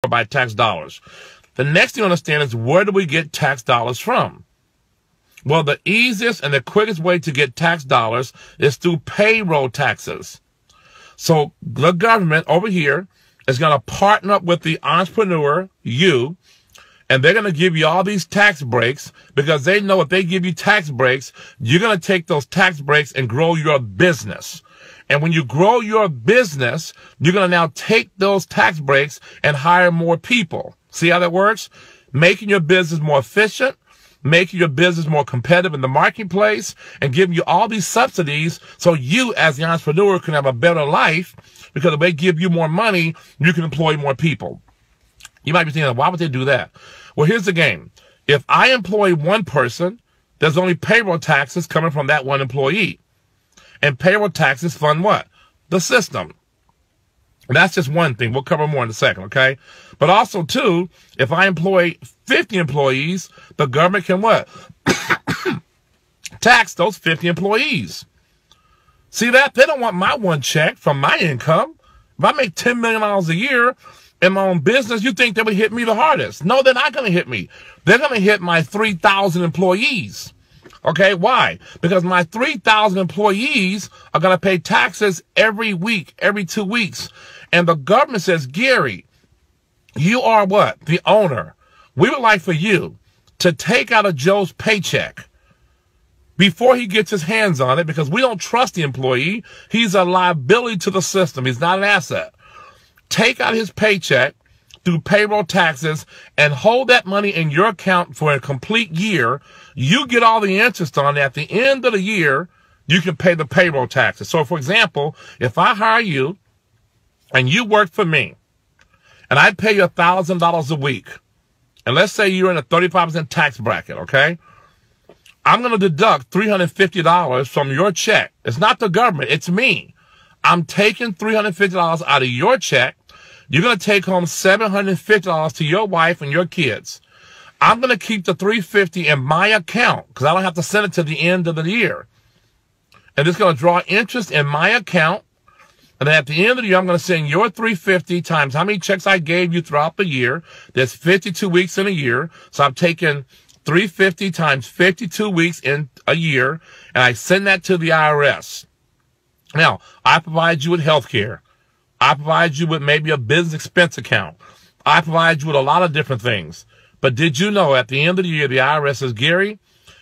by tax dollars. The next thing you understand is, where do we get tax dollars from? Well, the easiest and the quickest way to get tax dollars is through payroll taxes. So the government over here is going to partner up with the entrepreneur, you, and they're going to give you all these tax breaks, because they know if they give you tax breaks, you're going to take those tax breaks and grow your business. And when you grow your business, you're going to now take those tax breaks and hire more people. See how that works? Making your business more efficient, making your business more competitive in the marketplace, and giving you all these subsidies so you as the entrepreneur can have a better life, because if they give you more money, you can employ more people. You might be thinking, why would they do that? Well, here's the game. If I employ one person, there's only payroll taxes coming from that one employee. And payroll taxes fund what? The system. And that's just one thing. We'll cover more in a second, okay? But also, too, if I employ 50 employees, the government can what? Tax those 50 employees. See that? They don't want my one check from my income. If I make $10 million a year in my own business, you think they would hit me the hardest? No, they're not going to hit me. They're going to hit my 3,000 employees. Okay, why? Because my 3,000 employees are going to pay taxes every week, every 2 weeks. And the government says, Gary, you are what? The owner. We would like for you to take out of Joe's paycheck before he gets his hands on it, because we don't trust the employee. He's a liability to the system. He's not an asset. Take out his paycheck through payroll taxes and hold that money in your account for a complete year. You get all the interest on it. At the end of the year, you can pay the payroll taxes. So, for example, if I hire you and you work for me and I pay you $1,000 a week, and let's say you're in a 35% tax bracket, okay? I'm going to deduct $350 from your check. It's not the government. It's me. I'm taking $350 out of your check. You're going to take home $750 to your wife and your kids. I'm going to keep the $350 in my account because I don't have to send it to the end of the year. And it's going to draw interest in my account. And then at the end of the year, I'm going to send your $350 times how many checks I gave you throughout the year. There's 52 weeks in a year. So I'm taking $350 times 52 weeks in a year, and I send that to the IRS. Now, I provide you with health care. I provide you with maybe a business expense account. I provide you with a lot of different things. But did you know at the end of the year, the IRS says, Gary,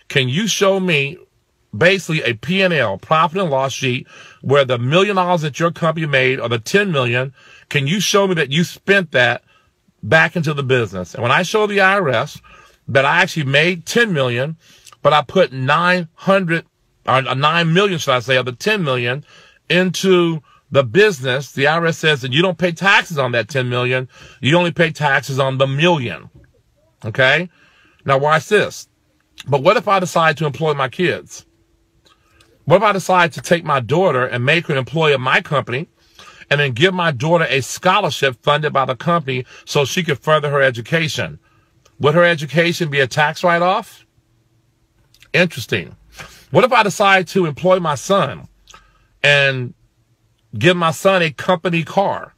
can you show me basically a P&L, profit and loss sheet, where the $1 million that your company made, or the $10 million, can you show me that you spent that back into the business? And when I show the IRS that I actually made $10 million, but I put 900 or 9 million, should I say, of the 10 million into the business, the IRS says that you don't pay taxes on that 10 million. You only pay taxes on the million. Okay? Now watch this. But what if I decide to employ my kids? What if I decide to take my daughter and make her an employee of my company, and then give my daughter a scholarship funded by the company so she could further her education? Would her education be a tax write-off? Interesting. What if I decide to employ my son and give my son a company car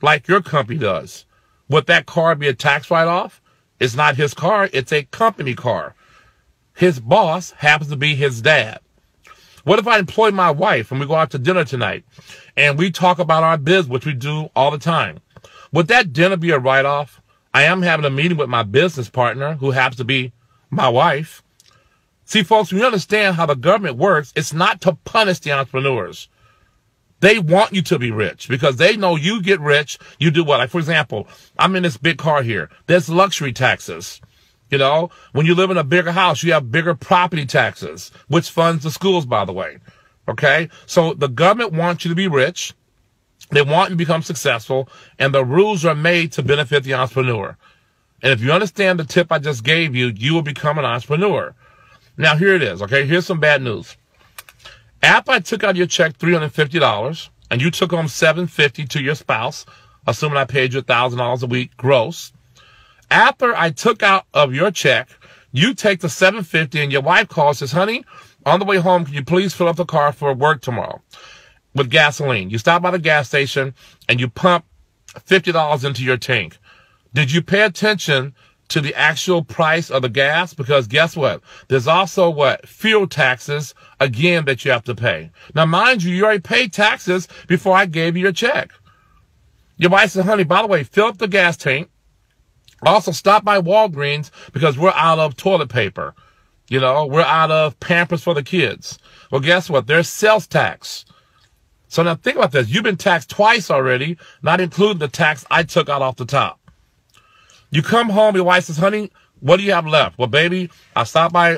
like your company does? Would that car be a tax write-off? It's not his car. It's a company car. His boss happens to be his dad. What if I employ my wife and we go out to dinner tonight and we talk about our business, which we do all the time? Would that dinner be a write-off? I am having a meeting with my business partner, who happens to be my wife. See, folks, when you understand how the government works, it's not to punish the entrepreneurs. They want you to be rich because they know you get rich, you do what? Like, for example, I'm in this big car here. There's luxury taxes. You know, when you live in a bigger house, you have bigger property taxes, which funds the schools, by the way. Okay? So the government wants you to be rich. They want you to become successful, and the rules are made to benefit the entrepreneur. And if you understand the tip I just gave you, you will become an entrepreneur. Now, here it is, okay? Here's some bad news. After I took out your check, $350, and you took home $750 to your spouse, assuming I paid you $1,000 a week gross, after I took out of your check, you take the $750, and your wife calls and says, honey, on the way home, can you please fill up the car for work tomorrow with gasoline? You stop by the gas station, and you pump $50 into your tank. Did you pay attention to the actual price of the gas? Because guess what? There's also fuel taxes, again, that you have to pay. Now, mind you, you already paid taxes before I gave you your check. Your wife said, honey, by the way, fill up the gas tank. Also, stop by Walgreens because we're out of toilet paper. You know, we're out of Pampers for the kids. Well, guess what? There's sales tax. So now think about this. You've been taxed twice already, not including the tax I took out off the top. You come home, your wife says, honey, what do you have left? Well, baby, I stopped by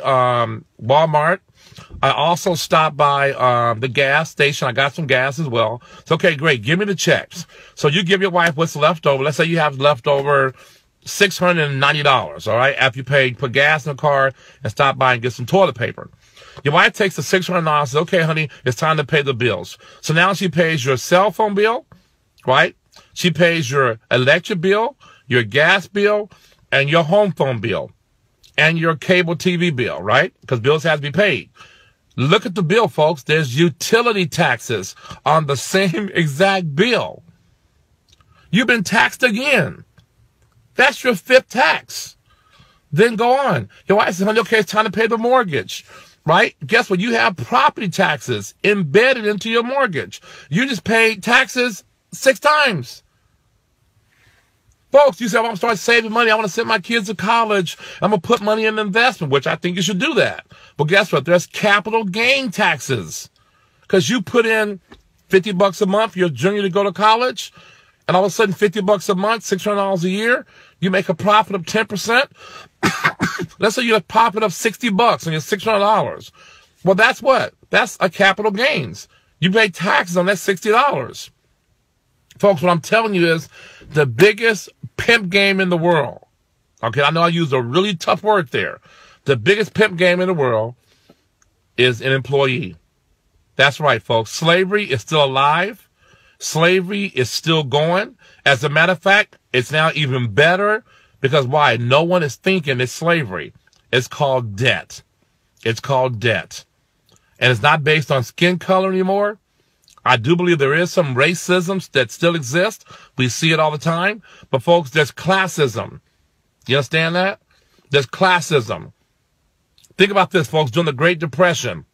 Walmart. I also stopped by the gas station. I got some gas as well. It's okay, great. Give me the checks. So you give your wife what's left over. Let's say you have left over $690, all right, after you put gas in the car and stop by and get some toilet paper. Your wife takes the $600 and says, okay, honey, it's time to pay the bills. So now she pays your cell phone bill, right? She pays your electric bill, your gas bill, and your home phone bill, and your cable TV bill, right? Because bills have to be paid. Look at the bill, folks. There's utility taxes on the same exact bill. You've been taxed again. That's your fifth tax. Then go on. Your wife says, honey, okay, it's time to pay the mortgage, right? Guess what? You have property taxes embedded into your mortgage. You just paid taxes 6 times. Folks, you say, I want to start saving money. I want to send my kids to college. I'm going to put money in investment, which I think you should do that. But guess what? There's capital gain taxes. Because you put in $50 a month for your junior to go to college, and all of a sudden $50 a month, $600 a year, you make a profit of 10%. Let's say you have a profit of $60 on your $600. Well, that's what? That's a capital gains. You pay taxes on that $60. Folks, what I'm telling you is the biggest pimp game in the world. Okay, I know I used a really tough word there. The biggest pimp game in the world is an employee. That's right, folks. Slavery is still alive. Slavery is still going. As a matter of fact, it's now even better because why? No one is thinking it's slavery. It's called debt. It's called debt. And it's not based on skin color anymore. I do believe there is some racism that still exists. We see it all the time. But folks, there's classism. You understand that? There's classism. Think about this, folks. During the Great Depression,